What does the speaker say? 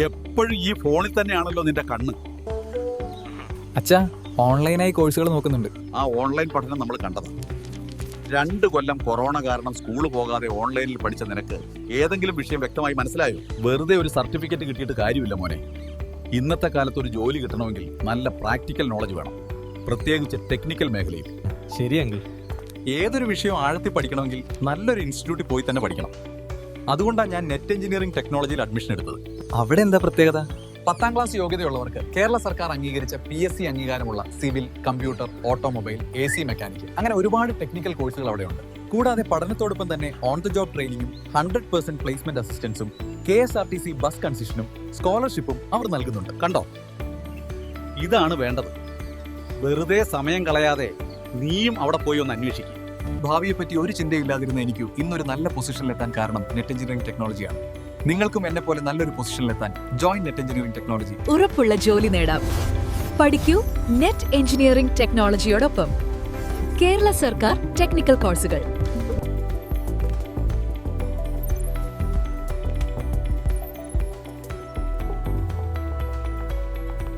എപ്പോഴും ഈ ഫോണിൽ തന്നെയാണല്ലോ നിന്റെ കണ്ണ്. അച്ഛാ, ഓൺലൈനായി കോഴ്സുകൾ നോക്കുന്നുണ്ട്. ആ ഓൺലൈൻ പഠനം നമ്മൾ കണ്ടതാണ്. 2 കൊല്ലം കൊറോണ കാരണം സ്കൂള് പോകാതെ ഓൺലൈനിൽ പഠിച്ച നിനക്ക് ഏതെങ്കിലും വിഷയം വ്യക്തമായി മനസ്സിലായോ? വെറുതെ ഒരു സർട്ടിഫിക്കറ്റ് കിട്ടിയിട്ട് കാര്യമില്ല മോനെ. ഇന്നത്തെ കാലത്ത് ഒരു ജോലി കിട്ടണമെങ്കിൽ നല്ല പ്രാക്ടിക്കൽ നോളജ് വേണം, പ്രത്യേകിച്ച് ടെക്നിക്കൽ മേഖലയിൽ. ശരി അങ്കിൾ. ഏതൊരു വിഷയം ആഴത്തിൽ പഠിക്കണമെങ്കിൽ നല്ലൊരു ഇൻസ്റ്റിറ്റ്യൂട്ടിൽ പോയി തന്നെ പഠിക്കണം. അതുകൊണ്ടാണ് ഞാൻ നെറ്റ് എഞ്ചിനീയറിംഗ് ടെക്നോളജിയിൽ അഡ്മിഷൻ എടുത്തത്. അവിടെ എന്താ പ്രത്യേകത? 10ാം ക്ലാസ് യോഗ്യതയുള്ളവർക്ക് കേരള സർക്കാർ അംഗീകരിച്ച PSC അംഗീകാരമുള്ള civil, computer, automobile, AC mechanic അങ്ങനെ ഒരുപാട് ടെക്നിക്കൽ കോഴ്സുകൾ അവിടെയുണ്ട്. കൂടാതെ പഠനത്തോടൊപ്പം തന്നെ ഓൺ ദ ജോബ് ട്രെയിനിങ്ങും 100% പ്ലേസ്മെന്റ് അസിസ്റ്റൻസും KSRTC ബസ് കൺസെഷനും സ്കോളർഷിപ്പും അവർ നൽകുന്നുണ്ട്. കണ്ടോ, ഇതാണ് വേണ്ടത്. വെറുതെ സമയം കളയാതെ നീയും അവിടെ പോയി ഒന്ന് അന്വേഷിക്കും. ഭാവിയെപ്പറ്റി ഒരു ചിന്തയില്ലാതിരുന്ന എനിക്ക് ഇന്നൊരു നല്ല പൊസിഷനിലെത്താൻ കാരണം നെറ്റ് എഞ്ചിനീയറിംഗ് ടെക്നോളജിയാണ്. നിങ്ങൾക്കും എന്നെ പോലെ നല്ലൊരു പൊസിഷനിലെത്താൻ ജോയിൻ നെറ്റ് എഞ്ചിനീയറിംഗ് ടെക്നോളജി. ഉറപ്പുള്ള ജോലി നേടാം. പഠിക്കൂ നെറ്റ് എഞ്ചിനീയറിംഗ് ടെക്നോളജിയോടൊപ്പം. കേരള സർക്കാർ ടെക്നിക്കൽ കോഴ്സുകൾ.